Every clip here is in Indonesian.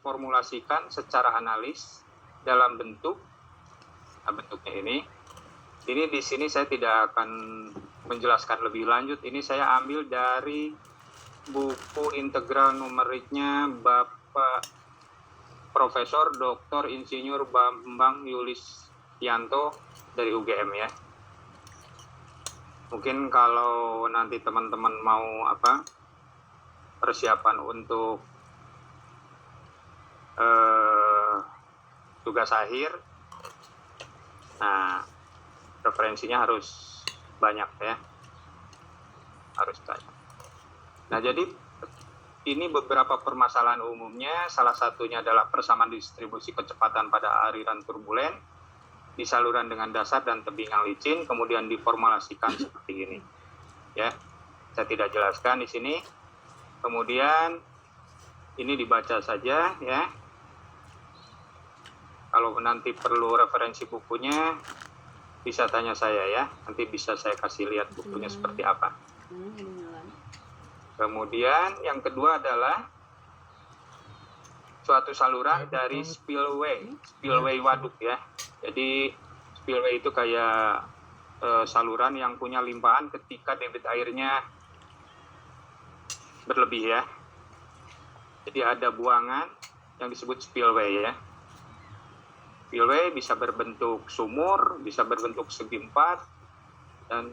formulasikan secara analis dalam bentuknya ini. Ini di sini saya tidak akan menjelaskan lebih lanjut. Ini saya ambil dari buku integral numeriknya Bapak Profesor Dr. Insinyur Bambang Yulistianto dari UGM ya. Mungkin kalau nanti teman-teman mau persiapan untuk tugas akhir, nah referensinya harus banyak ya, harus banyak. Nah jadi ini beberapa permasalahan umumnya, salah satunya adalah persamaan distribusi kecepatan pada aliran turbulen di saluran dengan dasar dan tebing yang licin, kemudian diformulasikan seperti ini ya. Saya tidak jelaskan di sini. Kemudian ini dibaca saja ya. Kalau nanti perlu referensi bukunya bisa tanya saya ya, nanti bisa saya kasih lihat bukunya seperti apa. Kemudian yang kedua adalah suatu saluran dari spillway waduk ya. Jadi spillway itu kayak saluran yang punya limpahan ketika debit airnya berlebih ya. Jadi ada buangan yang disebut spillway ya. Spillway bisa berbentuk sumur, bisa berbentuk segi empat, dan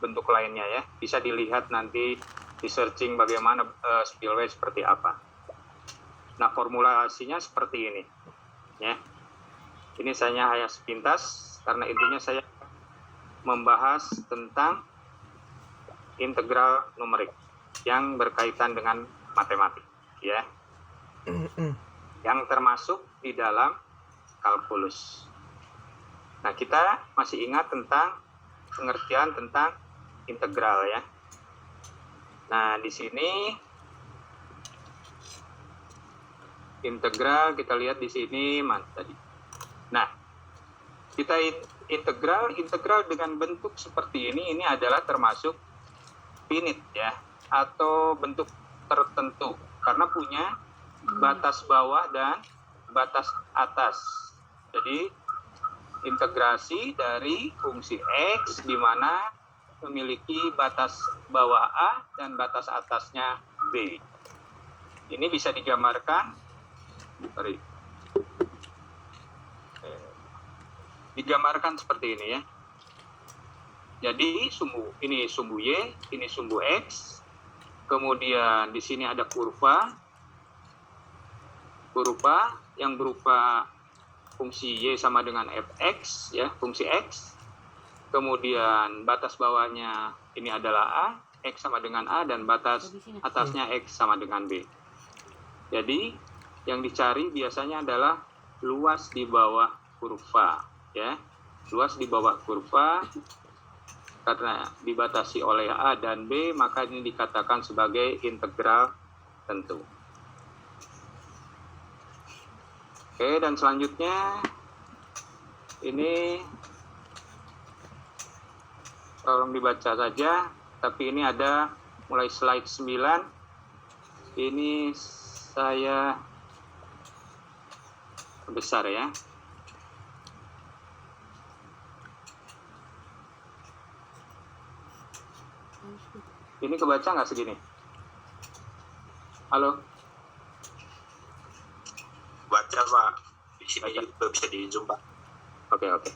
bentuk lainnya ya. Bisa dilihat nanti di searching bagaimana spillway seperti apa. Nah formulasinya seperti ini ya. Ini saya hanya sepintas karena intinya saya membahas tentang integral numerik yang berkaitan dengan matematik ya. Yang termasuk di dalam kalkulus. Nah, kita masih ingat tentang pengertian tentang integral ya. Nah, di sini integral kita lihat di sini mana tadi. Nah, kita integral dengan bentuk seperti ini adalah termasuk finite ya, atau bentuk tertentu karena punya batas bawah dan batas atas. Jadi integrasi dari fungsi X di mana memiliki batas bawah A dan batas atasnya B. Ini bisa digambarkan seperti ini ya. Jadi ini sumbu Y, ini sumbu X. Kemudian di sini ada kurva yang berupa fungsi Y sama dengan fx ya, fungsi X. Kemudian batas bawahnya ini adalah A, X sama dengan A, dan batas atasnya X sama dengan B. Jadi yang dicari biasanya adalah luas di bawah kurva ya. Luas di bawah kurva karena dibatasi oleh A dan B, maka ini dikatakan sebagai integral tentu. Oke, dan selanjutnya ini tolong dibaca saja, tapi ini ada mulai slide 9. Ini saya besar ya. Ini kebaca nggak segini? Halo? Baca Pak, di sini bisa di zoom Pak. Oke.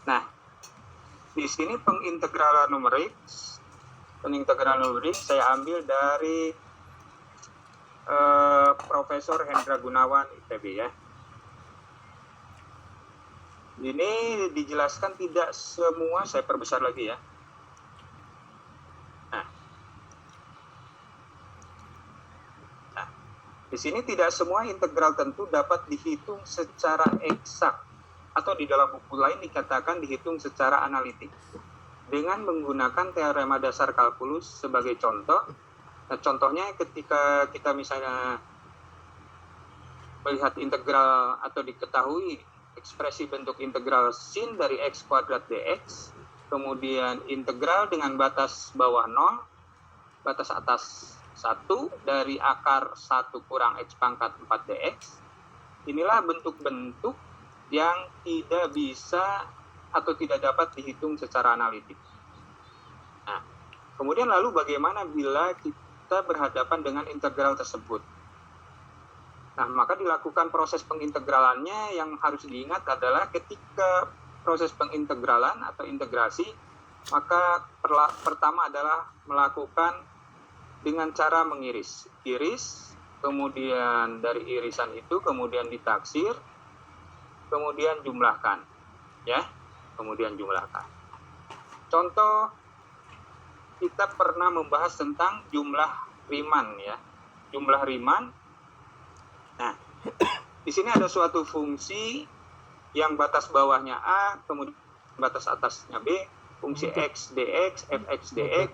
Nah, di sini pengintegralan numerik saya ambil dari Profesor Hendra Gunawan ITB ya. Ini dijelaskan tidak semua, saya perbesar lagi ya. Di sini tidak semua integral tentu dapat dihitung secara eksak atau di dalam buku lain dikatakan dihitung secara analitik dengan menggunakan teorema dasar kalkulus sebagai contoh. Nah, contohnya ketika kita misalnya melihat integral atau diketahui ekspresi bentuk integral sin dari x kuadrat dx, kemudian integral dengan batas bawah 0, batas atas 1 dari akar 1 kurang X pangkat 4 dx. Inilah bentuk-bentuk yang tidak bisa atau tidak dapat dihitung secara analitik. Nah, kemudian lalu bagaimana bila kita berhadapan dengan integral tersebut? Nah, maka dilakukan proses pengintegralannya. Yang harus diingat adalah ketika proses pengintegralan atau integrasi, maka pertama adalah melakukan dengan cara mengiris. Iris, kemudian dari irisan itu kemudian ditaksir, kemudian jumlahkan. Ya, kemudian jumlahkan. Contoh, kita pernah membahas tentang jumlah Riemann ya. Jumlah Riemann. Nah, di sini ada suatu fungsi yang batas bawahnya A, kemudian batas atasnya B, fungsi X dx, Fx dx.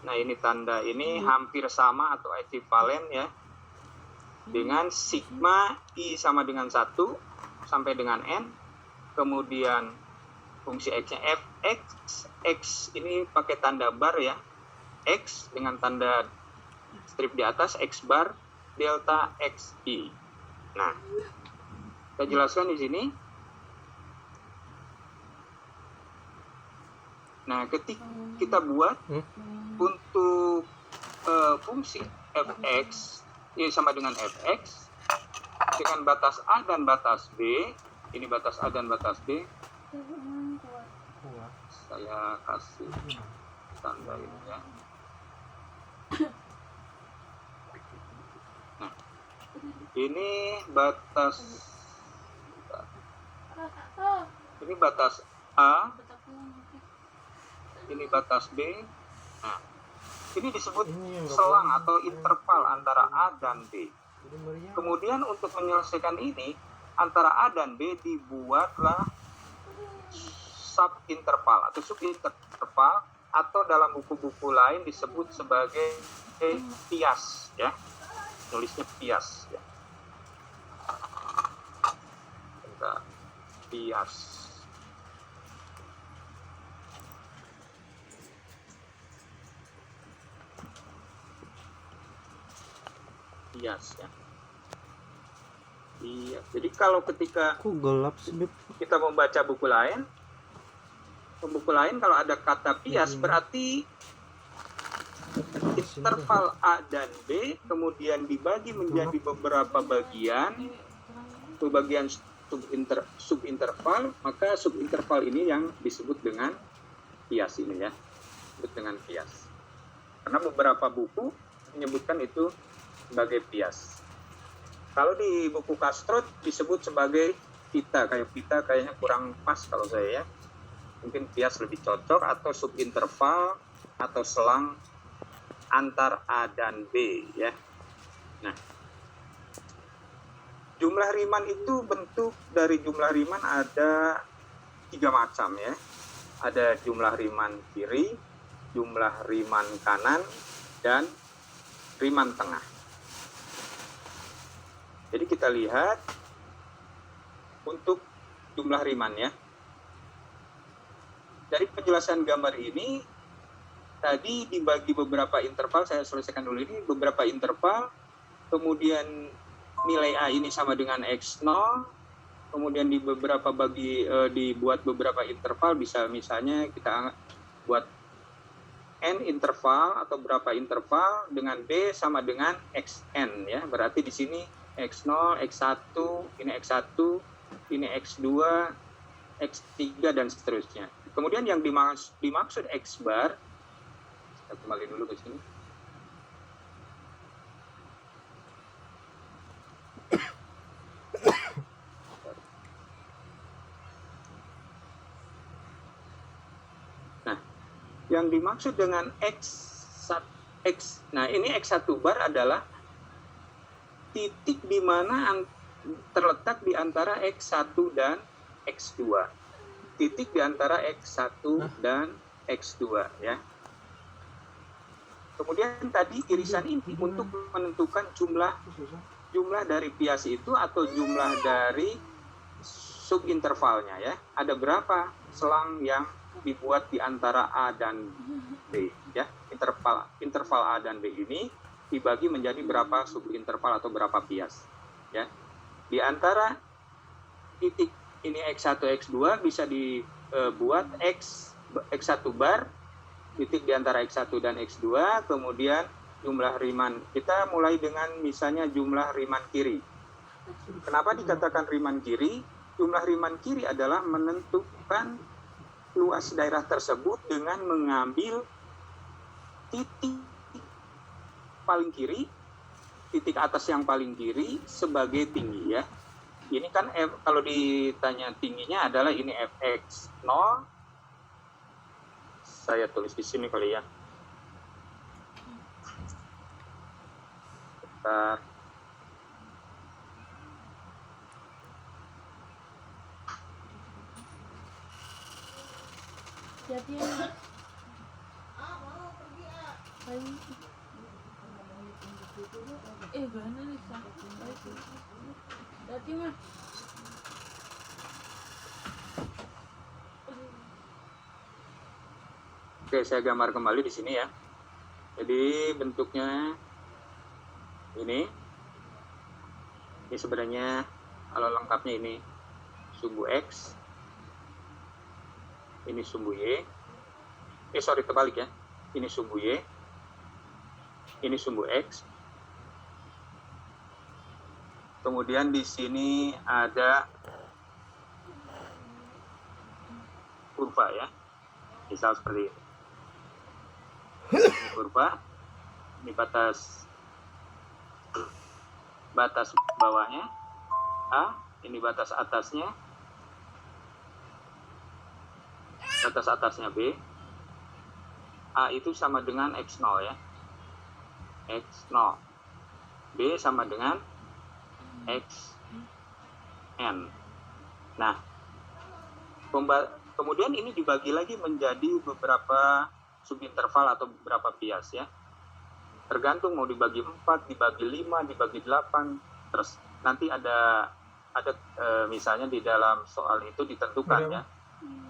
Nah, ini tanda ini hampir sama atau ekivalen ya. Dengan sigma I sama dengan 1 sampai dengan N. Kemudian fungsi X-nya Fx, X ini pakai tanda bar ya. X dengan tanda strip di atas, X bar, delta XI. Nah, saya jelaskan di sini. Nah, ketika kita buat untuk fungsi Fx ini sama dengan Fx dengan batas A dan batas B, ini batas A dan batas B. Saya kasih tanda ini ya. Nah, ini batas A, ini batas B. Nah, ini disebut selang atau interval antara A dan B. Kemudian untuk menyelesaikan ini, antara A dan B dibuatlah subinterval atau subinterval, atau dalam buku-buku lain disebut sebagai bias ya. Tulisnya bias ya. Bias. Bias ya. Iya. Jadi kalau ketika kita membaca buku lain kalau ada kata bias berarti interval A dan B kemudian dibagi menjadi beberapa bagian, itu bagian subinterval, maka subinterval ini yang disebut dengan bias ini ya, disebut dengan bias. Karena beberapa buku menyebutkan itu sebagai bias. Kalau di buku Castro disebut sebagai pita, kayaknya kurang pas kalau saya ya. Mungkin bias lebih cocok, atau subinterval atau selang antar A dan B ya. Nah, jumlah Riemann itu, bentuk dari jumlah Riemann ada 3 macam ya. Ada jumlah Riemann kiri, jumlah Riemann kanan, dan Riemann tengah. Jadi kita lihat untuk jumlah Riemann ya. Dari penjelasan gambar ini tadi dibagi beberapa interval, saya selesaikan dulu ini beberapa interval, kemudian nilai A ini sama dengan X0, kemudian dibuat beberapa interval, bisa misalnya kita buat N interval atau berapa interval dengan B sama dengan XN ya. Berarti di sini X0, X1, ini X1, ini X2, X3 dan seterusnya. Kemudian yang dimaksud X bar, kita kembali dulu ke sini. Nah, yang dimaksud dengan X, nah ini X1 bar adalah titik di mana terletak di antara X1 dan X2. Titik di antara X1 dan X2 ya. Kemudian tadi irisan ini untuk menentukan jumlah dari bias itu atau jumlah dari subintervalnya ya. Ada berapa selang yang dibuat di antara A dan B, ya. Interval A dan B ini dibagi menjadi berapa subinterval atau berapa bias, ya. Di antara titik ini X1, X2 bisa dibuat X1 bar, titik di antara X1 dan X2, kemudian jumlah Riemann. Kita mulai dengan misalnya jumlah Riemann kiri. Kenapa dikatakan Riemann kiri? Jumlah Riemann kiri adalah menentukan luas daerah tersebut dengan mengambil titik paling kiri, titik atas yang paling kiri sebagai tinggi, ya. Ini kan kalau ditanya tingginya adalah ini fx0. Saya tulis di sini kali ya. Bentar. Jadi gimana nih Jadi mah Oke, saya gambar kembali di sini ya. Jadi bentuknya ini sebenarnya kalau lengkapnya ini sumbu X, ini sumbu Y. Terbalik ya. Ini sumbu Y, ini sumbu X. Kemudian di sini ada kurva ya. Misal seperti ini. Ini kurva, ini batas bawahnya A, ini batas atasnya, batas atasnya B. A itu sama dengan X0 ya, X0. B sama dengan Xn. Nah, kemudian ini dibagi lagi menjadi beberapa subinterval atau beberapa bias ya. Tergantung mau dibagi 4, dibagi 5, dibagi 8. Terus nanti ada misalnya di dalam soal itu ditentukan ya.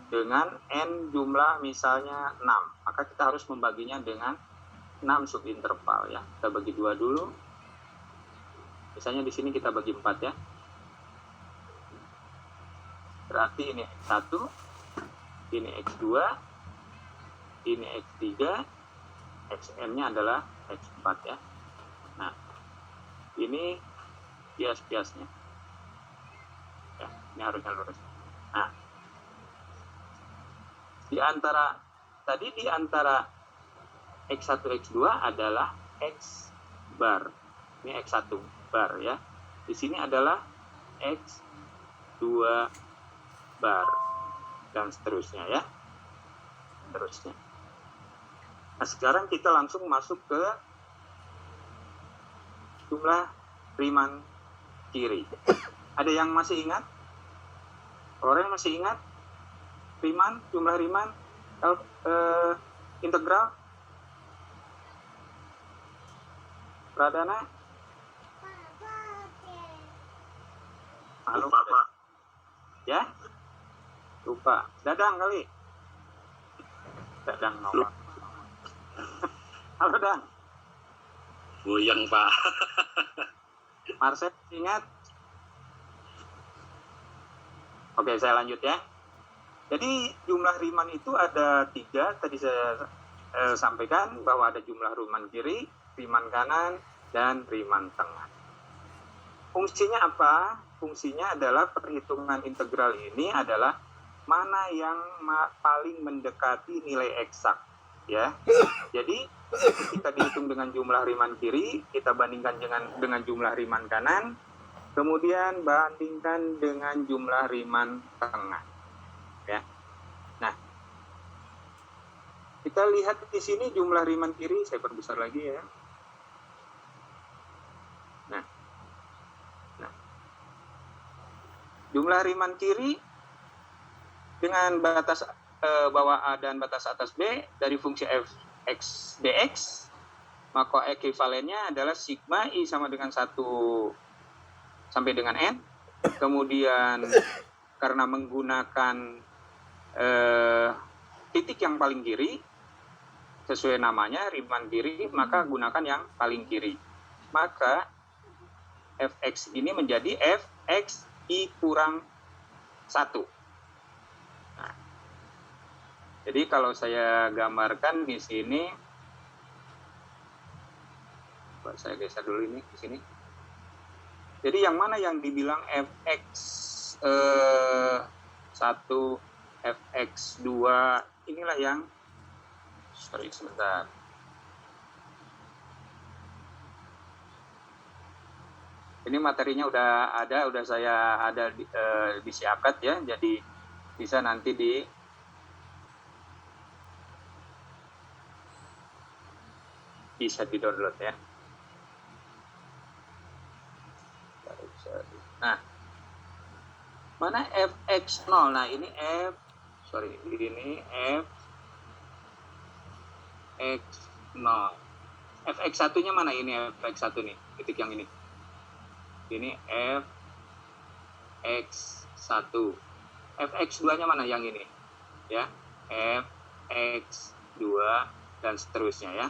Dengan N jumlah misalnya 6. Maka kita harus membaginya dengan 6 subinterval ya. Kita bagi 2 dulu. Misalnya di sini kita bagi 4 ya. Berarti ini X1, ini X2, ini X3, Xn-nya adalah X4 ya. Nah, ini bias-biasnya. Ya, ini harusnya lurus. Nah, di antara X1, X2 adalah X bar. Ini X1 bar ya. Di sini adalah X2 bar dan seterusnya ya. Terusnya. Nah, sekarang kita langsung masuk ke jumlah Riemann kiri. Ada yang masih ingat? Orang masih ingat? Riemann, jumlah Riemann integral Pradana? Halo, Pak. Ya? Lupa. Dadang kali. Dadang nomor. Halo, Dang. Goyang, Pak. Marcel, ingat? Oke, saya lanjut ya. Jadi jumlah Riemann itu ada 3. Tadi saya sampaikan bahwa ada jumlah Riemann kiri, Riemann kanan, dan Riemann tengah. Fungsinya apa? Fungsinya adalah perhitungan integral ini adalah mana yang paling mendekati nilai eksak. Ya, jadi kita dihitung dengan jumlah Riemann kiri, kita bandingkan dengan jumlah Riemann kanan, kemudian bandingkan dengan jumlah Riemann tengah. Ya, nah kita lihat di sini jumlah Riemann kiri, saya perbesar lagi ya. Nah, jumlah Riemann kiri dengan batas bawah A dan batas atas B dari fungsi f x dx, maka ekivalennya adalah sigma I sama dengan 1 sampai dengan N. Kemudian karena menggunakan titik yang paling kiri, sesuai namanya, Riemann kiri, maka gunakan yang paling kiri. Maka fx ini menjadi fx i kurang 1. Nah, jadi kalau saya gambarkan di sini, saya geser dulu ini di sini. Jadi yang mana yang dibilang fx 1, fx 2, inilah yang, sorry sebentar. Ini materinya udah saya disiapkan ya, jadi bisa nanti bisa di-download ya. Nah, mana fx 0? Nah, ini ini fx 0. fx 1-nya mana ini? Fx 1 nih, titik yang ini. Ini fx 1. fx 2-nya mana? Yang ini. Ya, fx 2 dan seterusnya ya.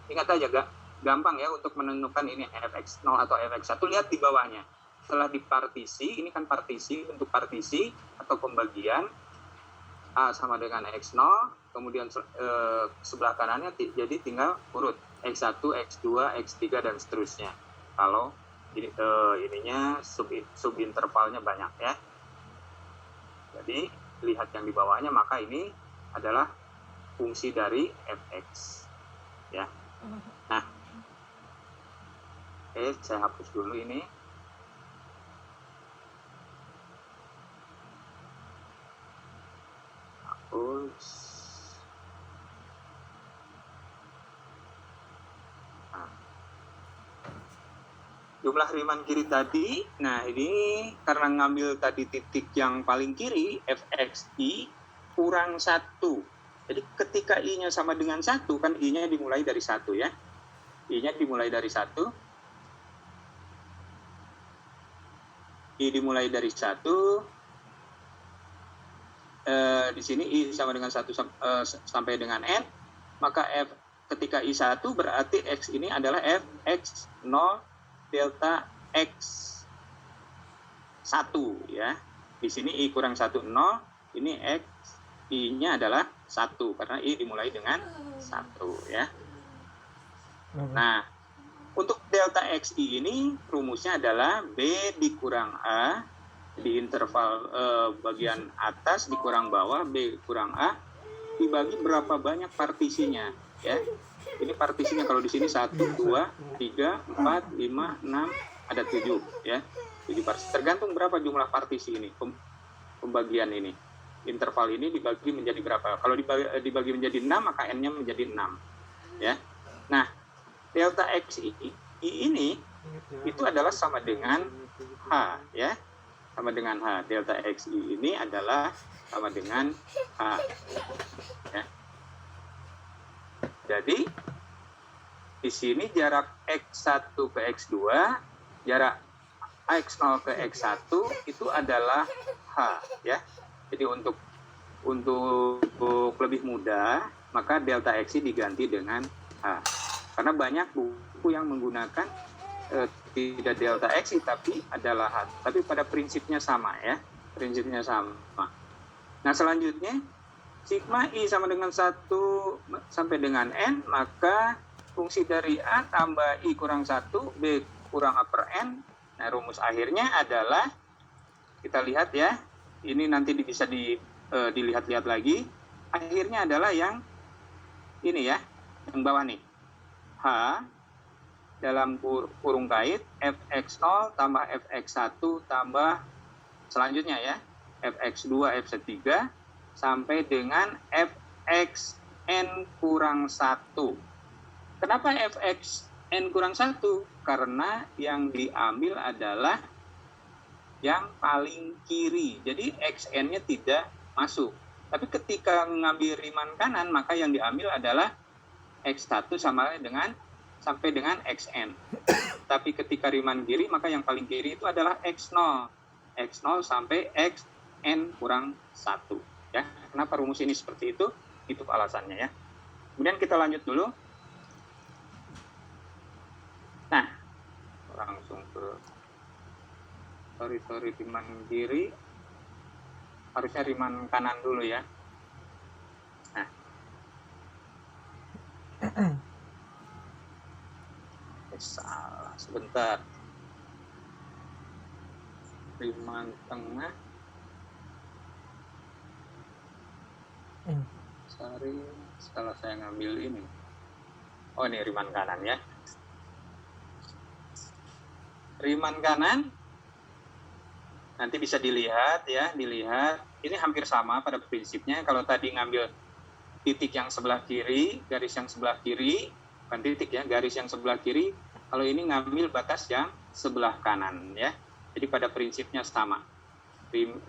Ingat aja gampang ya untuk menentukan ini fx 0 atau fx 1. Lihat di bawahnya. Setelah dipartisi, ini kan partisi, untuk partisi atau pembagian A sama dengan x0, kemudian sebelah kanannya jadi tinggal urut x1, x2, x3 dan seterusnya. Kalau ininya subintervalnya banyak ya. Jadi lihat yang di bawahnya, maka ini adalah fungsi dari fx ya. Nah, oke, saya hapus dulu ini. Hapus. Nah. Jumlah Riemann kiri tadi, nah ini karena ngambil tadi titik yang paling kiri, fxi kurang 1. Jadi ketika i-nya sama dengan 1, kan i-nya dimulai dari 1 ya. I-nya dimulai dari 1. I dimulai dari 1. Di sini i sama dengan 1 sampai dengan n. Maka ketika i 1 berarti x ini adalah fx 0 delta x 1 ya. Di sini i kurang 1 0, ini x i-nya adalah 1 karena i dimulai dengan 1 ya. Nah, untuk delta xi ini rumusnya adalah b dikurang a di interval bagian atas dikurang bawah, b kurang a dibagi berapa banyak partisinya ya. Ini partisinya kalau di sini 1 2 3 4 5 6 ada 7 ya. 7 partisi. Tergantung berapa jumlah partisi ini pembagian ini. Interval ini dibagi menjadi berapa? Kalau dibagi menjadi 6 maka n-nya menjadi 6 ya. Nah, delta xi ini itu adalah sama dengan h ya. Sama dengan h. Delta xi ini adalah sama dengan h ya. Jadi di sini jarak x1 ke x2, jarak x0 ke x1 itu adalah h ya. Jadi untuk lebih mudah, maka delta xi diganti dengan h. Karena banyak buku yang menggunakan tidak delta xi tapi adalah h. Tapi pada prinsipnya sama ya. Prinsipnya sama. Nah, selanjutnya sigma i sama dengan 1 sampai dengan n, maka fungsi dari a tambah i kurang 1 b kurang a per n. Nah, rumus akhirnya adalah, kita lihat ya, ini nanti bisa dilihat-lihat lagi. Akhirnya adalah yang ini ya, yang bawah nih. H dalam kurung kait fx0 tambah fx1 tambah selanjutnya ya, fx2 fx3 sampai dengan fxn kurang 1. Kenapa fxn kurang 1? Karena yang diambil adalah yang paling kiri. Jadi xn-nya tidak masuk. Tapi ketika mengambil Riemann kanan, maka yang diambil adalah x1 sama dengan sampai dengan xn. Tapi ketika Riemann kiri, maka yang paling kiri itu adalah x0. x0 sampai xn kurang 1. Ya, kenapa rumus ini seperti itu? Itu alasannya ya. Kemudian kita lanjut dulu. Nah, langsung ke riman kiri. Harusnya riman kanan dulu ya. Nah. Salah sebentar. Riman tengah. Sorry, setelah saya ngambil ini. Oh, ini riman kanan ya. Riman kanan nanti bisa dilihat ya, dilihat. Ini hampir sama pada prinsipnya. Kalau tadi ngambil titik yang sebelah kiri, garis yang sebelah kiri, bukan titik ya, garis yang sebelah kiri. Kalau ini ngambil batas yang sebelah kanan ya. Jadi pada prinsipnya sama.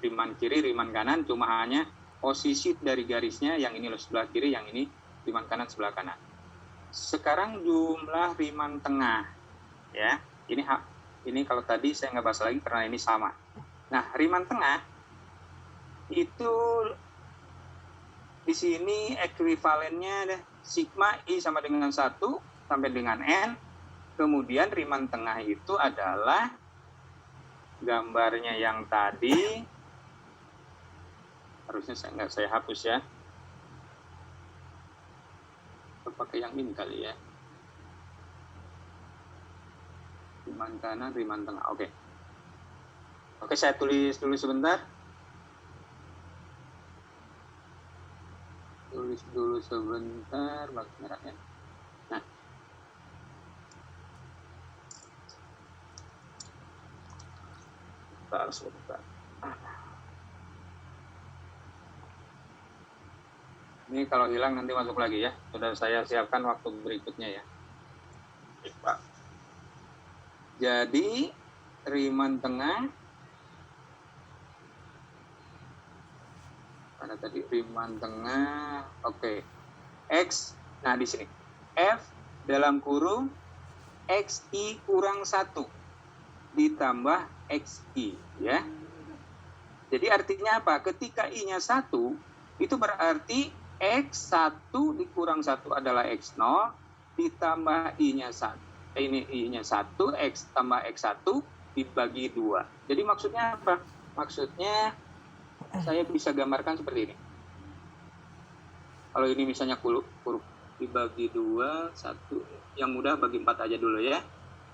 Riman kiri, riman kanan, cuma hanya posisi dari garisnya, yang ini sebelah kiri, yang ini riman kanan sebelah kanan. Sekarang jumlah riman tengah ya. Ini kalau tadi saya nggak bahas lagi karena ini sama. Nah, riman tengah itu di sini ekuivalennya sigma I sama dengan 1 sampai dengan N. Kemudian riman tengah itu adalah gambarnya yang tadi. Harusnya saya hapus ya. Atau pakai yang ini kali ya. Riman kanan, riman tengah. Oke, saya tulis dulu sebentar. Tulis dulu sebentar, bagus merahnya. Nah. Sebentar. Ini kalau hilang nanti masuk lagi ya. Sudah saya siapkan waktu berikutnya ya. Baik, Pak. Jadi, riman tengah. Mana tadi riman tengah? Oke. X. Nah, di sini. F dalam kurung XI kurang 1 ditambah XI ya. Jadi artinya apa? Ketika I-nya 1, itu berarti X1 dikurang 1 adalah X0 ditambah I-nya 1. Ini I-nya 1, X tambah X1 dibagi 2. Jadi maksudnya apa? Maksudnya saya bisa gambarkan seperti ini. Kalau ini misalnya huruf dibagi 2, 1. Yang mudah bagi 4 aja dulu ya.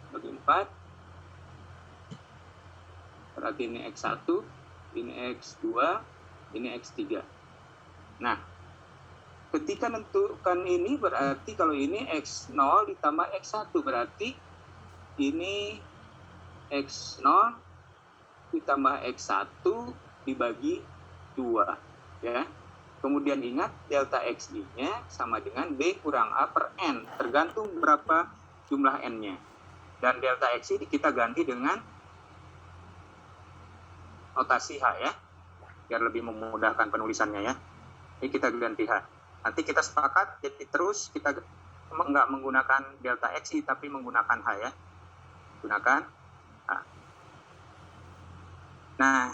Bagi 4. Berarti ini X1, ini X2, ini X3. Nah, ketika menentukan ini berarti kalau ini X0 ditambah X1 berarti ini X0 ditambah X1 dibagi 2 ya. Kemudian ingat delta XI-nya sama dengan B kurang A per N, tergantung berapa jumlah N-nya. Dan delta XI kita ganti dengan notasi H ya, biar lebih memudahkan penulisannya ya. Ini kita ganti H. Nanti kita sepakat, jadi terus kita nggak menggunakan delta XI, tapi menggunakan H ya. Gunakan H. Nah,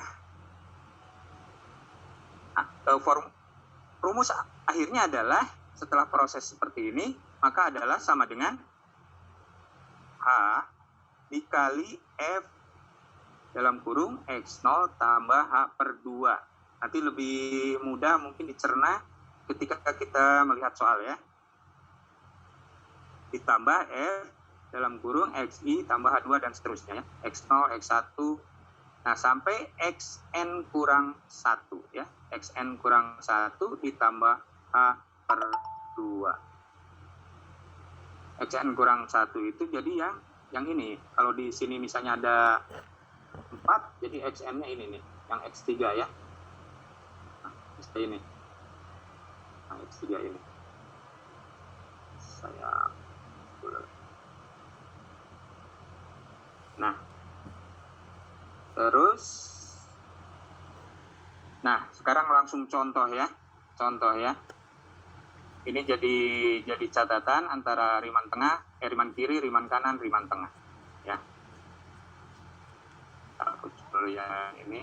rumus akhirnya adalah setelah proses seperti ini, maka adalah sama dengan H dikali F dalam kurung X0 tambah H per 2. Nanti lebih mudah mungkin dicerna ketika kita melihat soal ya. Ditambah F dalam kurung XI tambah H2 dan seterusnya ya. X0, X1. Nah, sampai Xn kurang 1 ya. Xn kurang 1 ditambah H per 2. Xn kurang 1 itu jadi yang ini. Kalau di sini misalnya ada 4, jadi Xn-nya ini nih, yang X3 ya. Nah, ini. Nah, X3 ini. Nah, terus. Nah, sekarang langsung contoh ya. Contoh ya. Ini jadi catatan antara riman tengah, riman kiri, riman kanan, riman tengah. Ya. Hapus dulu yang ini.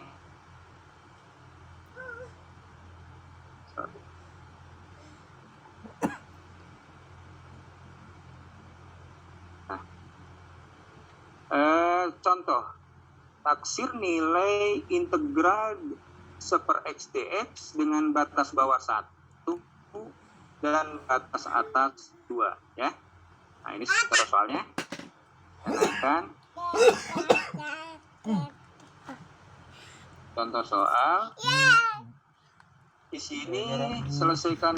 Nah, contoh taksir nilai integral 1/x dx dengan batas bawah 1 dan batas atas 2 ya. Nah, ini secara soalnya. Kan contoh soal di sini diselesaikan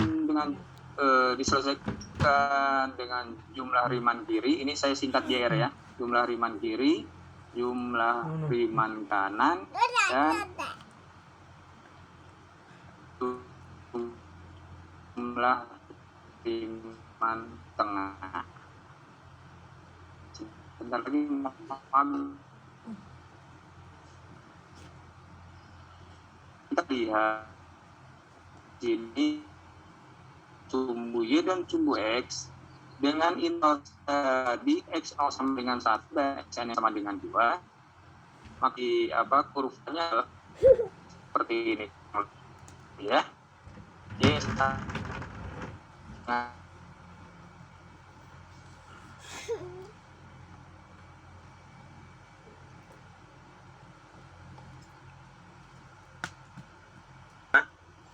dengan jumlah Riemann kiri. Ini saya singkat JR ya. Jumlah Riemann kiri, jumlah Riemann kanan, dan jumlah Riemann tengah. Bentar lagi kita lihat sini sumbu Y dan sumbu X dengan input di X0 sama dengan 1 dan Xn sama dengan 2, maka kurvanya seperti ini ya.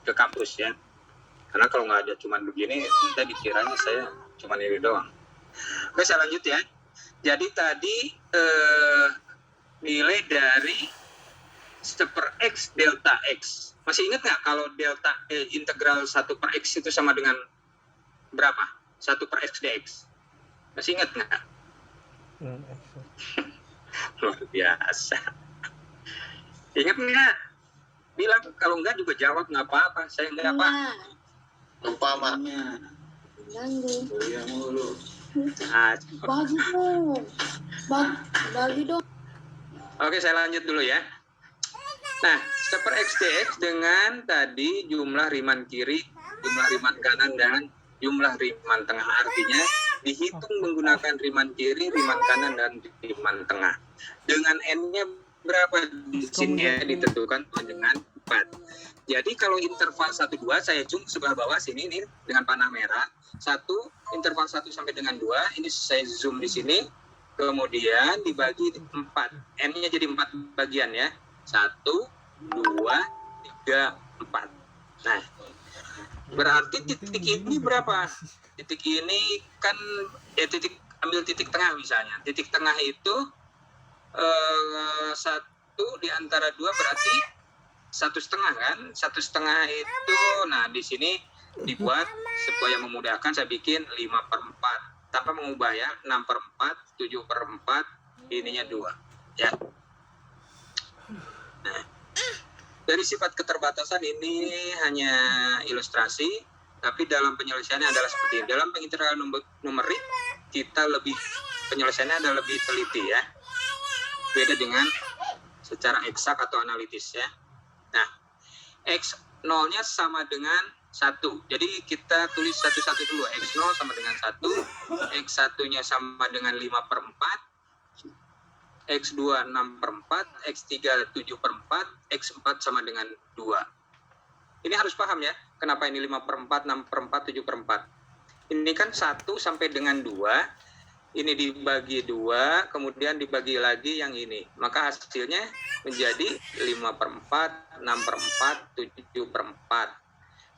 Ke kampus ya, karena kalau nggak ada cuman begini kita dikiranya saya cuman ini doang. Oke, saya lanjut ya. Jadi tadi nilai dari 1/x delta x, masih ingat nggak kalau delta integral 1/x itu sama dengan berapa? 1/x dx, masih ingat nggak? Luar biasa. Ingat nggak? Bilang kalau enggak juga jawab, nggak apa-apa. Saya nggak apa. Lupa mak. Ganggu. Kuliah mulu. Nah, Bagi dong. Bagi dong. oke, saya lanjut dulu ya. Nah, 1/x dx dengan tadi jumlah Riemann kiri, jumlah Riemann kanan, dan jumlah Riemann tengah. Artinya dihitung menggunakan Riemann kiri, Riemann kanan, dan Riemann tengah. Dengan n-nya berapa di sini ya, ditentukan dengan 4. Jadi kalau interval 1 2 saya zoom sebelah bawah sini nih dengan panah merah. 1 interval 1 sampai dengan 2 ini saya zoom di sini. Kemudian dibagi 4. N-nya jadi 4 bagian ya. 1 2 3 4. Nah, berarti titik ini berapa? Titik ini kan ambil titik tengah misalnya. Titik tengah itu 1 di antara 2 berarti 1,5 kan? 1,5 itu, nah di sini dibuat supaya memudahkan saya bikin 5/4 tanpa mengubah ya, 6/4, 7/4, ininya 2 ya. Nah, dari sifat keterbatasan ini hanya ilustrasi, tapi dalam penyelesaiannya adalah seperti ini. Dalam pengintegral numerik kita penyelesaiannya adalah lebih teliti ya. Beda dengan secara eksak atau analitis ya. Nah, X0-nya sama dengan 1. Jadi kita tulis satu-satu dulu. X0 sama dengan 1, X1-nya sama dengan 5/4, X2 6/4, X3 7/4, X4 sama dengan 2. Ini harus paham ya, kenapa ini 5/4, 6/4, 7/4. Ini kan 1 sampai dengan 2, ini dibagi 2, kemudian dibagi lagi yang ini. Maka hasilnya menjadi 5/4, 6/4, 7/4.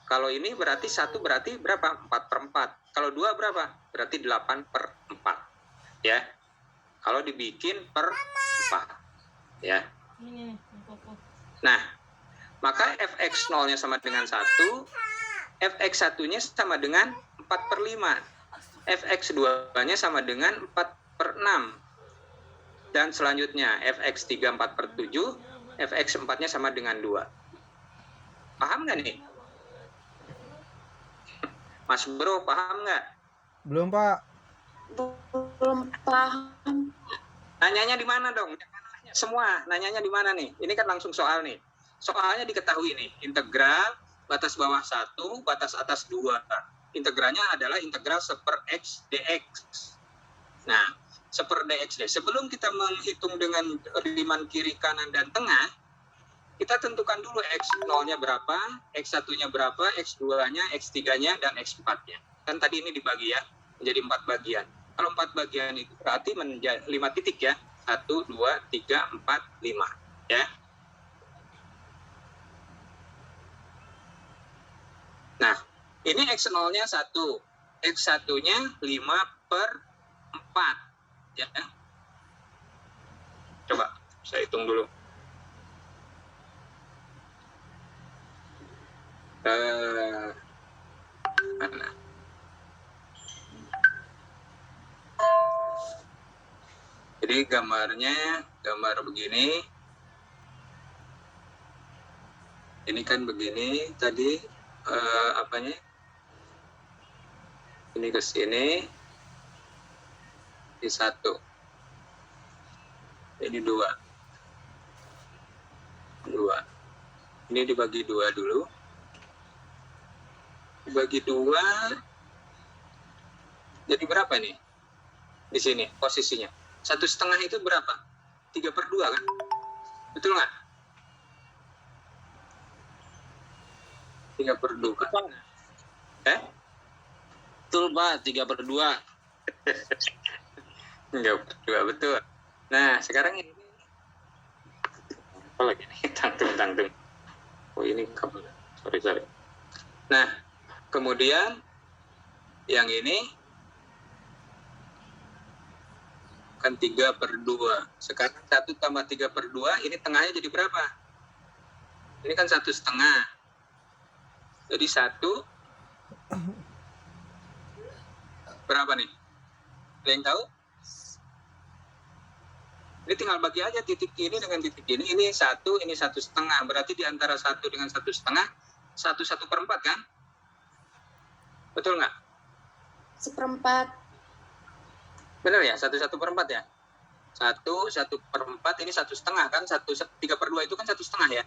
Kalau ini berarti 1 berarti berapa? 4/4. Kalau 2 berapa? Berarti 8/4. Ya. Kalau dibikin per 4. Ya. Nah, maka fx0-nya sama dengan 1, fx1-nya sama dengan 4/5. fx2-nya sama dengan 4/6. Dan selanjutnya fx3 4/7, fx4-nya sama dengan 2. Paham nggak nih? Mas Bro, paham nggak? Belum, Pak. Belum paham. Nanyanya di mana dong? Semua nanyanya di mana nih? Ini kan langsung soal nih. Soalnya diketahui nih, integral batas bawah 1, batas atas 2. Integralnya adalah integral 1/x dx. Nah, 1/dx dx. Sebelum kita menghitung dengan Riemann kiri, kanan, dan tengah, kita tentukan dulu X0-nya berapa, X1-nya berapa, X2-nya, X3-nya, dan X4-nya. Kan tadi ini dibagi ya, menjadi 4 bagian. Kalau 4 bagian itu berarti menjadi 5 titik ya. 1, 2, 3, 4, 5. Ya. Nah, ini X0-nya 1. X1-nya 5/4. Ya. Coba, saya hitung dulu. Mana? Jadi gambarnya gambar begini. Ini kan begini tadi apanya? Ini ke sini. Ini 1. Ini 2. 2. Ini dibagi 2 dulu. Dibagi 2. Jadi berapa nih? Di sini posisinya. 1,5 itu berapa? 3/2 kan? Betul nggak? 3/2. Betul Pak, 3/2. 3/2 betul. Nah sekarang ini apa lagi nih? Tangtung. Oh ini kabel. Sorry. Nah kemudian yang ini kan 3/2. Sekarang 1 tambah 3/2 ini tengahnya jadi berapa? Ini kan 1,5. Jadi 1 berapa nih? Ada yang tahu? Ini tinggal bagi aja titik ini dengan titik ini. Ini 1, ini 1,5. Berarti di antara 1 dengan 1,5, 1/4 kan? Betul nggak? 1/4. Benar ya? 1/4 ya? 1/4 ini 1,5 kan? 3/2 itu kan 1,5 ya?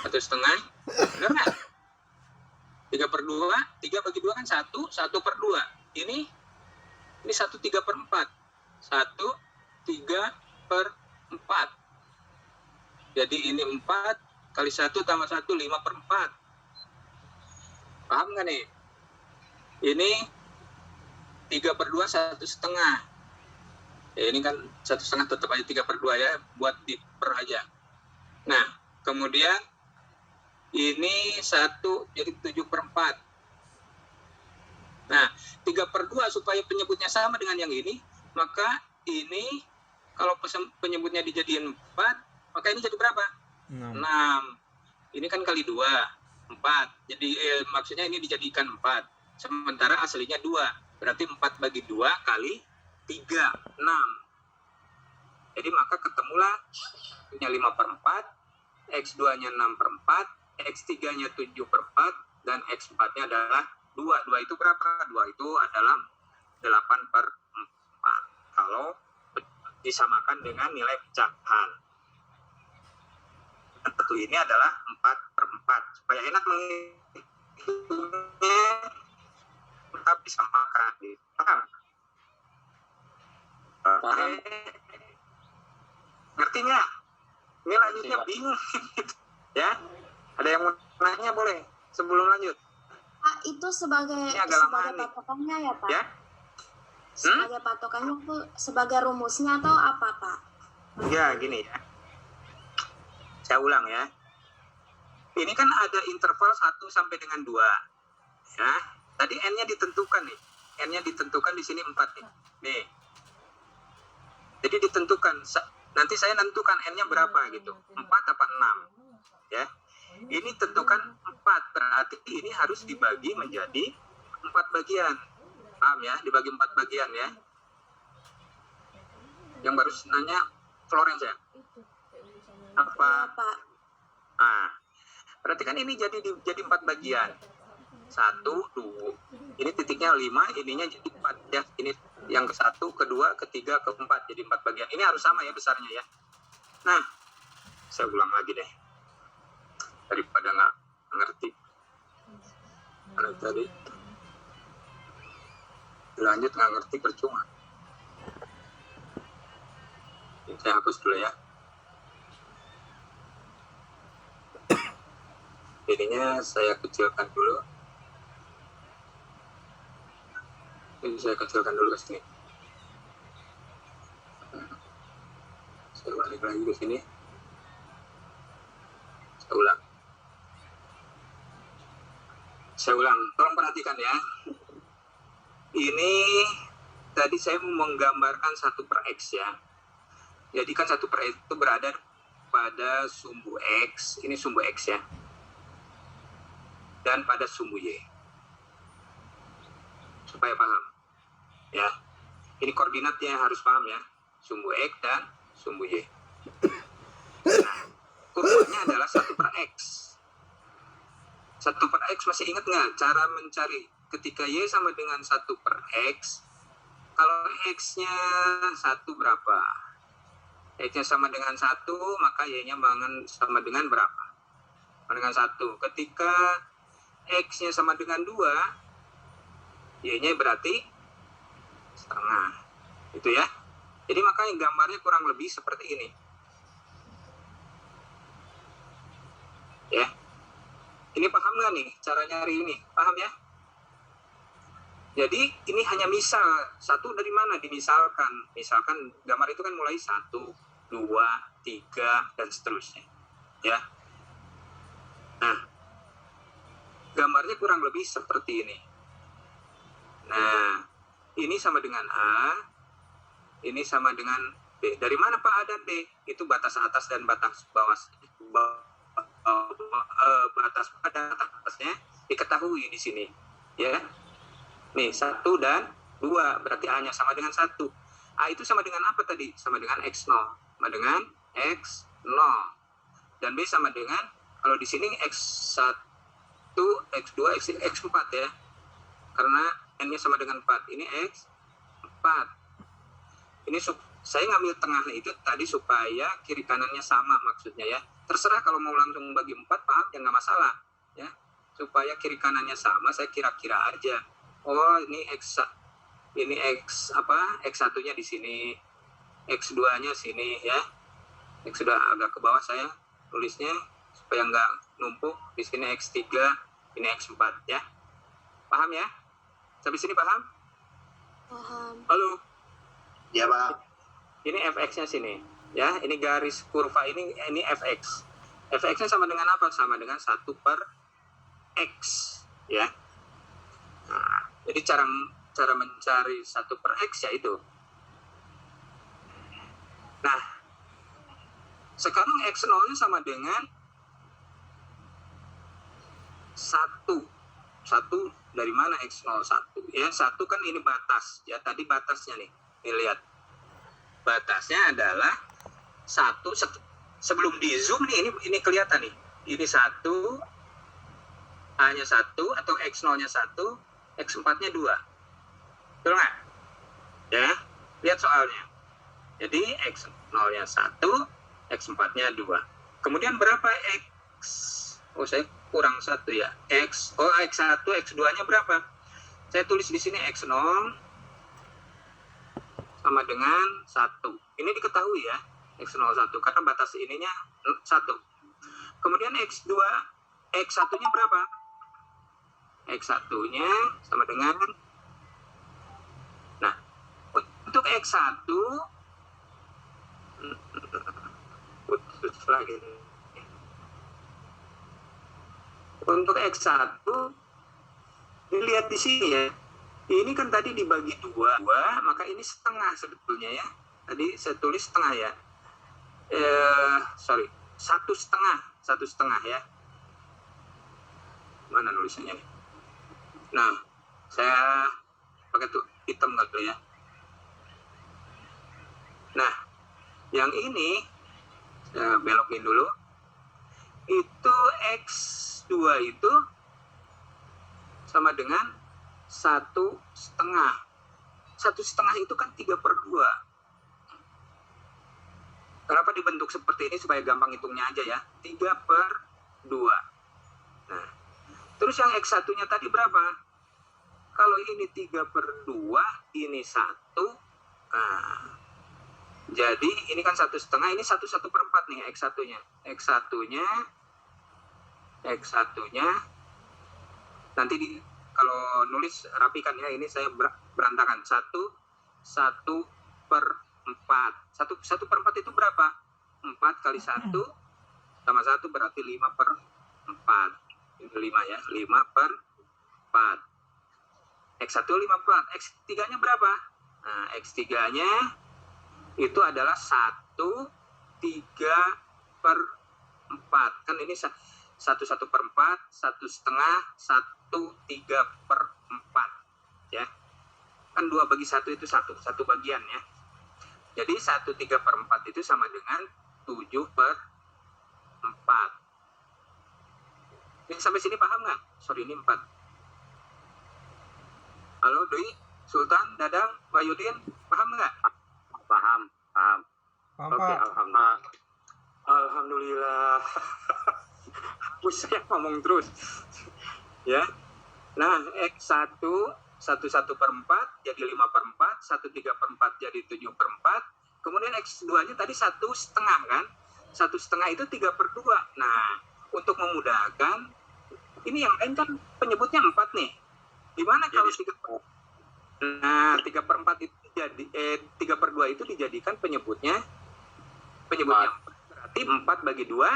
1,5. Benar nggak? 3/2, 3 bagi 2 kan 1, 1/2. Ini 1/3/4. 1/3/4. Jadi ini 4 kali 1 tambah 1, 5/4. Paham nggak nih? Ini 3/2, 1,5. Ya, ini kan 1,5 tetap aja 3/2 ya, buat diper aja. Nah, kemudian ini 1 jadi 7/4. Nah, 3/2 supaya penyebutnya sama dengan yang ini, maka ini kalau penyebutnya dijadiin 4, maka ini jadi berapa? 6. Ini kan kali 2, 4. Jadi maksudnya ini dijadikan 4. Sementara aslinya 2. Berarti 4 bagi 2 kali 3, 6. Jadi maka ketemulah X-nya 5/4, X2-nya 6/4, X3-nya 7/4, dan X4-nya adalah 2. 2 itu berapa? 2 itu adalah 8/4. Kalau disamakan dengan nilai pecahan. Tentu ini adalah 4/4. Supaya enak menghitungnya, tetap disamakan. Paham? Paham. Ngerti nggak? Ini lanjutnya bingung. Ya, ada yang mau nanya boleh sebelum lanjut. Pak, itu sebagai patokannya ya Pak? Ya? Sebagai patokannya itu sebagai rumusnya atau apa Pak? Ya, gini ya. Saya ulang ya. Ini kan ada interval 1 sampai dengan 2. Ya. Tadi N-nya ditentukan nih. N-nya ditentukan di sini 4 nih. Nih. Jadi ditentukan. Nanti saya nentukan N-nya berapa gitu. 4 apa 6. Ya. Ini tentukan 4. Berarti ini harus dibagi menjadi 4 bagian. Paham ya? Dibagi 4 bagian ya. Yang baru nanya Florence ya? Apa? Pak. Nah, berarti kan ini jadi 4 bagian. 1, 2. Ini titiknya 5, ininya jadi 4 ya. Ini yang ke-1, kedua, ketiga, keempat jadi 4 bagian. Ini harus sama ya besarnya ya. Nah, saya ulang lagi deh. Daripada nggak ngerti. Karena tadi lanjut nggak ngerti percuma. Ini saya hapus dulu ya. Ininya saya kecilkan dulu. Ini saya kecilkan dulu ke sini. Saya balik lagi ke sini. Saya ulang. Tolong perhatikan ya. Ini tadi saya mau menggambarkan 1/X ya. Jadi kan 1/X itu berada pada sumbu X. Ini sumbu X ya. Dan pada sumbu Y. Supaya paham. Ya. Ini koordinatnya harus paham ya. Sumbu X dan sumbu Y. Nah, kurvanya adalah 1/X. 1/X masih ingat nggak cara mencari ketika Y sama dengan 1/X? Kalau X-nya 1 berapa? X-nya sama dengan 1, maka Y-nya sama dengan berapa? Sama dengan 1. Ketika X-nya sama dengan 2, Y-nya berarti setengah. Itu ya. Jadi makanya gambarnya kurang lebih seperti ini. Ya. Ini paham nggak nih cara nyari ini? Paham ya? Jadi ini hanya misal. Satu dari mana dimisalkan? Misalkan gambar itu kan mulai 1, 2, 3, dan seterusnya. Ya. Nah, gambarnya kurang lebih seperti ini. Nah, ini sama dengan A. Ini sama dengan B. Dari mana Pak A dan B? Itu batas atas dan batas bawah. Batas pada atasnya diketahui di sini ya. Nih 1 dan 2 berarti A nya sama dengan 1. A itu sama dengan apa tadi? Sama dengan X0. Sama dengan X0. Dan B sama dengan, kalau di sini X1, X2, X4 ya. Karena N nya sama dengan 4. Ini X4. Ini saya ngambil tengah itu tadi supaya kiri kanannya sama maksudnya ya. Terserah kalau mau langsung bagi 4, paham ya, nggak masalah ya. Supaya kiri kanannya sama, saya kira-kira aja. Oh, ini X1-nya di sini, X2-nya sini ya. X sudah agak ke bawah saya tulisnya supaya nggak numpuk. Di sini X3, ini X4 ya. Paham ya? Sampai sini paham? Paham. Halo. Ya Pak. Ini fx-nya sini. Ya, ini garis kurva ini fx. Fx-nya sama dengan apa? Sama dengan 1/X. Ya. Nah, jadi cara mencari 1/X ya itu. Nah, sekarang X0-nya sama dengan 1. 1 dari mana X0? 1. Ya, 1 kan ini batas. Ya, tadi batasnya nih. Nih lihat. Batasnya adalah 1 sebelum di zoom nih ini kelihatan nih. Ini 1, A-nya 1 atau X0-nya 1, X4-nya 2. Betul nggak? Ya, lihat soalnya. Jadi X0-nya 1, X4-nya 2. Kemudian berapa X? Oh, saya kurang 1 ya. X1, X2-nya berapa? Saya tulis di sini X0 sama dengan 1. Ini diketahui ya, X01 karena batas ininya 1. Kemudian X1-nya berapa? X1-nya sama dengan, nah, untuk X1 putus lagi. Untuk X1 dilihat di sini ya. Ini kan tadi dibagi 2, maka ini setengah sebetulnya ya. Tadi saya tulis setengah ya. 1/2 ya. Mana nulisannya nih? Nah, saya pakai tuh hitam kali ya. Nah, yang ini saya belokin dulu. Itu X2 itu sama dengan 1/2. 1/2 itu kan 3/2. Kenapa dibentuk seperti ini? Supaya gampang hitungnya aja ya. 3/2. Nah, terus yang X1-nya tadi berapa? Kalau ini 3/2, ini 1. Nah, jadi ini kan 1/2, ini 1/1/4 nih X1-nya. X1-nya X1-nya nanti kalau nulis rapikan ya, ini saya berantakan. 1/4. 1/4 itu berapa? 4 kali 1 sama 1 berarti 5/4. Ini 5 ya, 5/4. X1 5/4. X3-nya berapa? Nah, X3-nya itu adalah 1/3/4. Kan ini 1/1/4, 1/2, 1/3/4 ya. Kan 2 bagi 1 itu 1 bagian ya. Jadi 1/3/4 itu sama dengan 7/4. Ini sampai sini paham nggak? Sorry, ini 4. Halo Dwi, Sultan, Dadang, Wahyudin, paham nggak? Paham. Oke, alhamdulillah. Saya ngomong terus. Ya. Nah, X1 1/4 jadi 5/4, 1/3/4 jadi 7/4. Kemudian X2-nya tadi 1/2 kan? 1/2 itu 3/2. Nah, untuk memudahkan, ini yang lain kan penyebutnya 4 nih. Gimana kalau 3/4? Nah, 3/4 itu jadi 3/2 itu dijadikan penyebutnya 4. Berarti 4 bagi 2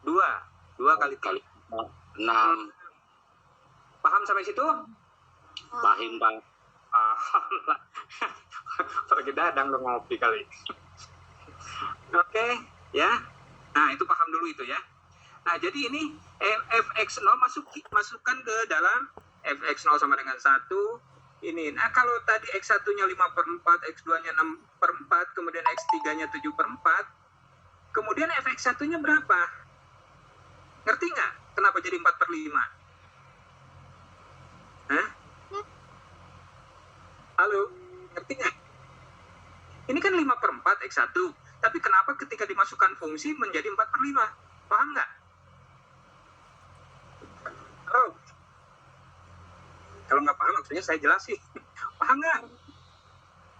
2 kali 6. Paham sampai situ? Paham, Pak. Alhamdulillah. Lagi Dadang udah ngopi kali. Oke, ya. Nah, itu paham dulu itu ya. Nah, jadi ini fx0 masukkan ke dalam fx0 sama dengan 1. Ini. Nah, kalau tadi x1-nya 5/4, x2-nya 6/4, kemudian x3-nya 7/4, kemudian fx1-nya berapa? Ngerti nggak? Kenapa jadi 4/5? Hah? Halo, ngerti nggak? Ini kan 5/4 X1, tapi kenapa ketika dimasukkan fungsi menjadi 4/5? Paham nggak? Halo? Kalau nggak paham, maksudnya saya jelasin. Paham nggak?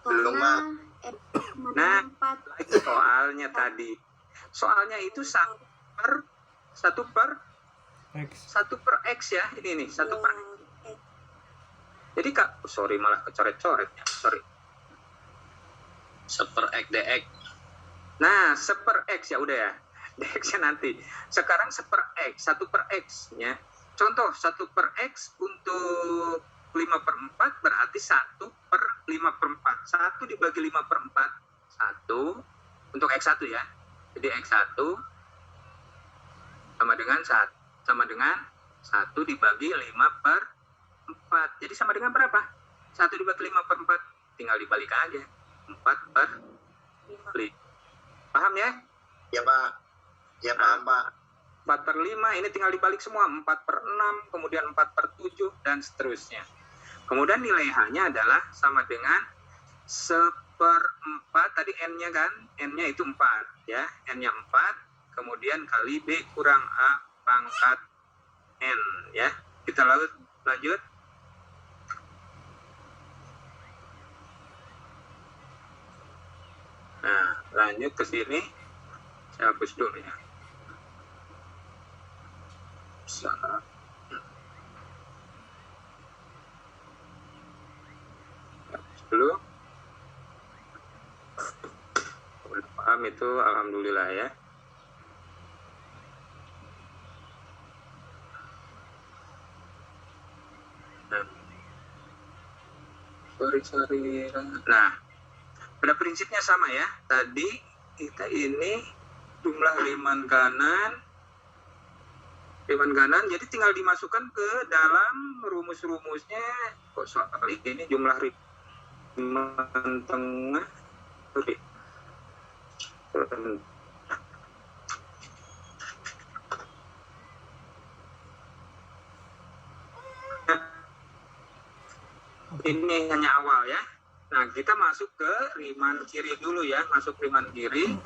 Belum, Mak. Nah, itu soalnya tadi. Soalnya itu 1/X ya. Ini nih, 1/X. Jadi Kak, sorry malah kecoret-coret ya. Sorry. 1/X dx. Nah, 1/X ya udah ya. Dx-nya nanti. Sekarang 1/X, 1/X ya. Contoh 1/X untuk 5/4 berarti 1/5/4. 1 dibagi 5/4. 1 untuk X1 ya. Jadi X1 sama dengan 1 dibagi 5/4. Jadi sama dengan berapa? 1 dibagi 5/4. Tinggal dibalik aja. 4/5. Paham ya? Ya, Pak. Ya, paham, Pak. 4/5 ini tinggal dibalik semua. 4/6, kemudian 4/7 dan seterusnya. Kemudian nilai H-nya adalah sama dengan 1/4. Tadi N-nya kan? N-nya itu 4 ya. N-nya 4. Kemudian kali B kurang A pangkat N ya. Kita lanjut. Nah, lanjut ke sini. Saya hapus dulu ya. Hapus dulu. Udah paham itu, alhamdulillah ya. Sorry. Nah, pada prinsipnya sama ya. Tadi kita ini jumlah riman kanan, jadi tinggal dimasukkan ke dalam rumus-rumusnya. Kok soal ini jumlah riman tengah? Sorry. Ini hanya awal ya. Nah, kita masuk ke riman kiri dulu ya. Masuk riman kiri.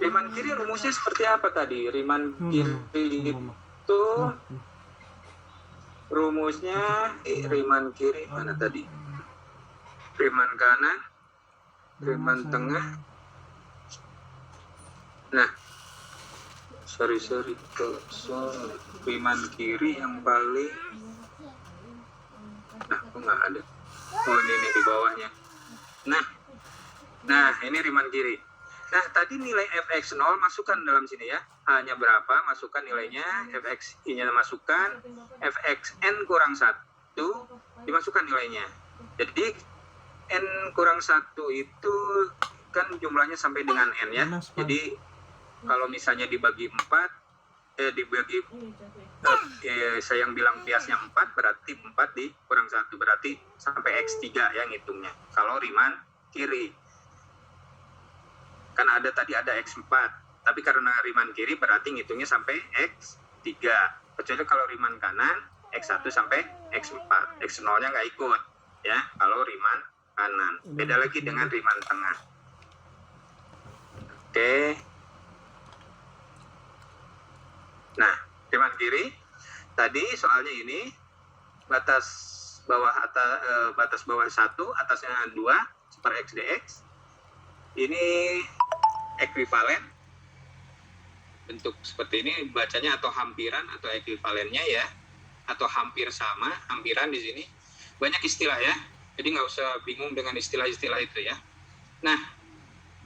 Riman kiri rumusnya seperti apa tadi? Riman kiri itu rumusnya riman kiri mana tadi? Riman kanan, riman tengah. Nah, sorry Riemann kiri yang paling, nah kok nggak ada, oh ini nih di bawahnya. Nah ini Riemann kiri. Nah tadi nilai fx0 masukkan dalam sini ya, hanya berapa, masukkan nilainya, fx nya masukkan, fxn kurang 1 dimasukkan nilainya. Jadi n kurang 1 itu kan jumlahnya sampai dengan n ya. Jadi kalau misalnya dibagi 4, saya yang bilang biasnya 4, berarti 4 dikurang 1, berarti sampai x3 ya ngitungnya. Kalau Riemann kiri. Kan tadi ada x4, tapi karena Riemann kiri berarti ngitungnya sampai x3. Kecuali kalau Riemann kanan, x1 sampai x4. x0-nya nggak ikut ya kalau Riemann kanan. Beda lagi dengan Riemann tengah. Oke. Nah, Riemann kiri tadi soalnya ini batas bawah 1, atasnya 2 per x dx. Ini ekuivalen, bentuk seperti ini bacanya, atau hampiran atau ekuivalennya ya, atau hampir sama, hampiran di sini. Banyak istilah ya, jadi nggak usah bingung dengan istilah-istilah itu ya. Nah,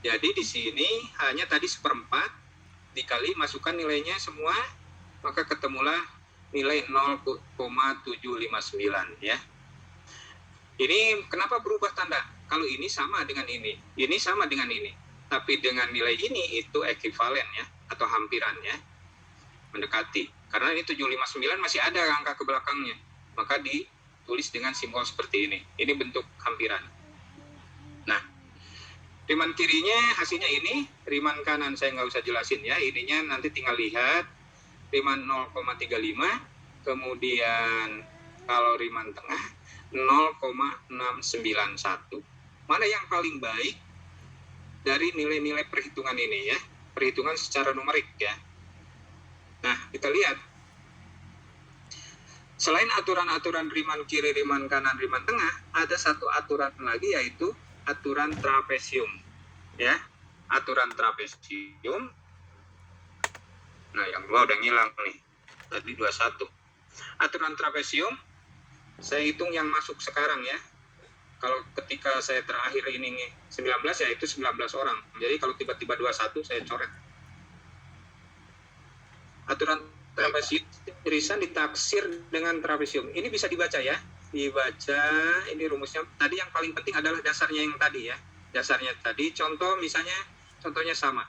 jadi di sini hanya tadi 1/4 dikali masukkan nilainya semua, maka ketemulah nilai 0,759 ya. Ini kenapa berubah tanda? Kalau ini sama dengan ini sama dengan ini. Tapi dengan nilai ini itu ekuivalen ya, atau hampiran ya, mendekati. Karena ini 759 masih ada angka ke belakangnya, maka ditulis dengan simbol seperti ini. Ini bentuk hampiran. Nah, Riemann kirinya hasilnya ini, Riemann kanan saya nggak usah jelasin ya, ininya nanti tinggal lihat. Riemann 0,35, kemudian kalau Riemann tengah 0,691. Mana yang paling baik dari nilai-nilai perhitungan ini ya, perhitungan secara numerik ya. Nah, kita lihat. Selain aturan-aturan Riemann kiri, Riemann kanan, Riemann tengah, ada satu aturan lagi, yaitu aturan trapesium. Ya, aturan trapesium. Nah, yang dua udah ngilang nih. Tadi 21. Aturan trapesium, saya hitung yang masuk sekarang ya. Kalau ketika saya terakhir ini 19 ya itu 19 orang. Jadi kalau tiba-tiba 21 saya coret. Aturan trapesium irisan ditaksir dengan trapesium. Ini bisa dibaca ya. Dibaca, ini rumusnya. Tadi yang paling penting adalah dasarnya yang tadi ya. Dasarnya tadi, contohnya sama.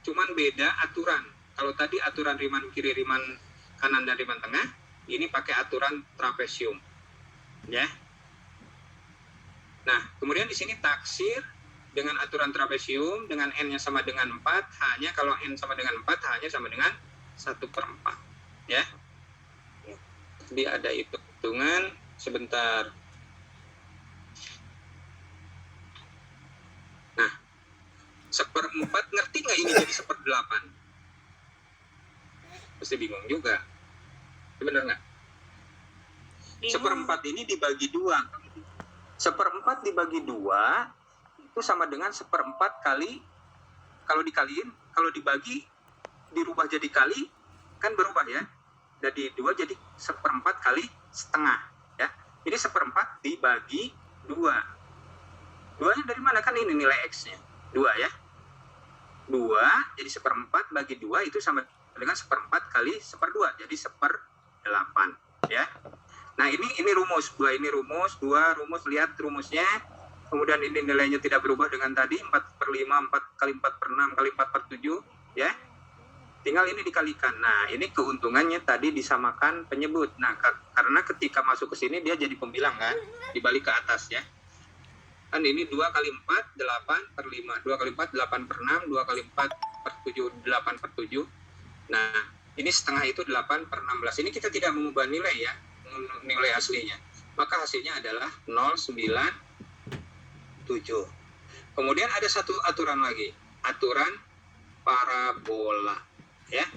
Cuman beda aturan. Kalau tadi aturan Riemann kiri, Riemann kanan, dan Riemann tengah, ini pakai aturan trapesium. Ya. Nah, kemudian di sini taksir dengan aturan trapesium dengan n-nya sama dengan 4, hanya kalau n sama dengan 4 hanya sama dengan 1/4 ya. Jadi ada hitungan sebentar. Nah, 1/4 ngerti nggak ini jadi 1/8? Pasti bingung juga. Benar nggak? 1/4 ini dibagi 2. 1/4 dibagi 2 itu sama dengan 1/4 kali, kalau dikaliin, kalau dibagi dirubah jadi kali, kan berubah ya. Jadi 2 jadi 1/4 kali setengah ya. Ini 1/4 dibagi 2. 2-nya dari mana? Kan ini nilai X-nya 2 ya. 2 jadi 1/4 bagi 2 itu sama dengan 1/4 kali 1/2, jadi 1/8 ya. Nah, ini rumus, 2 ini rumus, 2 rumus, lihat rumusnya. Kemudian ini nilainya tidak berubah dengan tadi, 4/5, 4 kali 4/6, kali 4/7, ya. Tinggal ini dikalikan. Nah, ini keuntungannya tadi disamakan penyebut. Nah, karena ketika masuk ke sini dia jadi pembilang kan, dibalik ke atas ya. Kan ini 2 kali 4, 8/5, 2 kali 4, 8/6, 2 kali 4/7, 8/7. Nah, ini setengah itu 8/16. Ini kita tidak mengubah nilai ya, nilai aslinya. Maka hasilnya adalah 0,97. Kemudian ada satu aturan lagi, aturan parabola ya.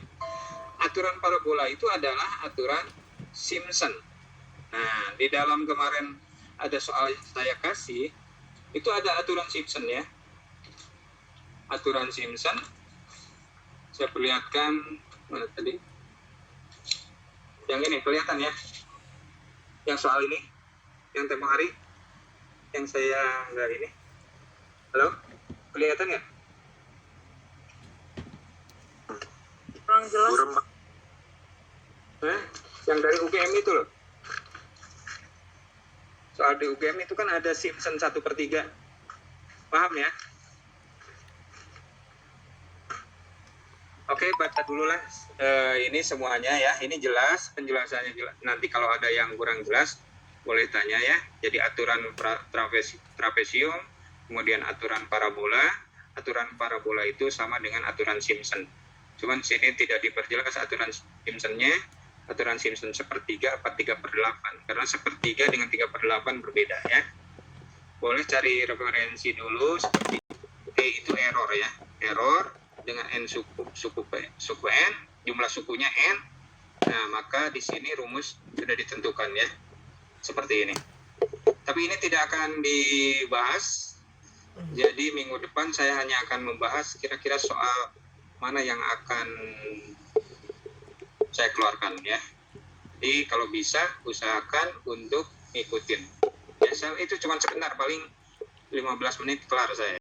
Aturan parabola itu adalah aturan Simpson. Nah, di dalam kemarin ada soal saya kasih, itu ada aturan Simpson ya. Aturan Simpson saya perlihatkan Mana tadi? Yang ini kelihatan ya? Yang soal ini? Yang tempo hari? Yang saya nggak ini? Halo? Kelihatan nggak? Kurang jelas. Kurang, Pak. Yang dari UGM itu loh. Soal di UGM itu kan ada Simpson 1/3. Paham ya? Oke, baca dulu lah ini semuanya ya. Ini jelas, penjelasannya jelas. Nanti kalau ada yang kurang jelas, boleh tanya ya. Jadi aturan trapesium, kemudian aturan parabola. Aturan parabola itu sama dengan aturan Simpson. Cuman sini tidak diperjelas aturan Simpsonnya. Aturan Simpson 1/3 apa 3/8. Karena 1/3 dengan 3/8 berbeda ya. Boleh cari referensi dulu. Seperti T itu error ya. Error dengan n suku n, jumlah sukunya n. Nah, maka di sini rumus sudah ditentukan ya. Seperti ini. Tapi ini tidak akan dibahas. Jadi minggu depan saya hanya akan membahas kira-kira soal mana yang akan saya keluarkan ya. Jadi kalau bisa usahakan untuk ngikutin. Ya, itu cuma sebentar, paling 15 menit kelar saya.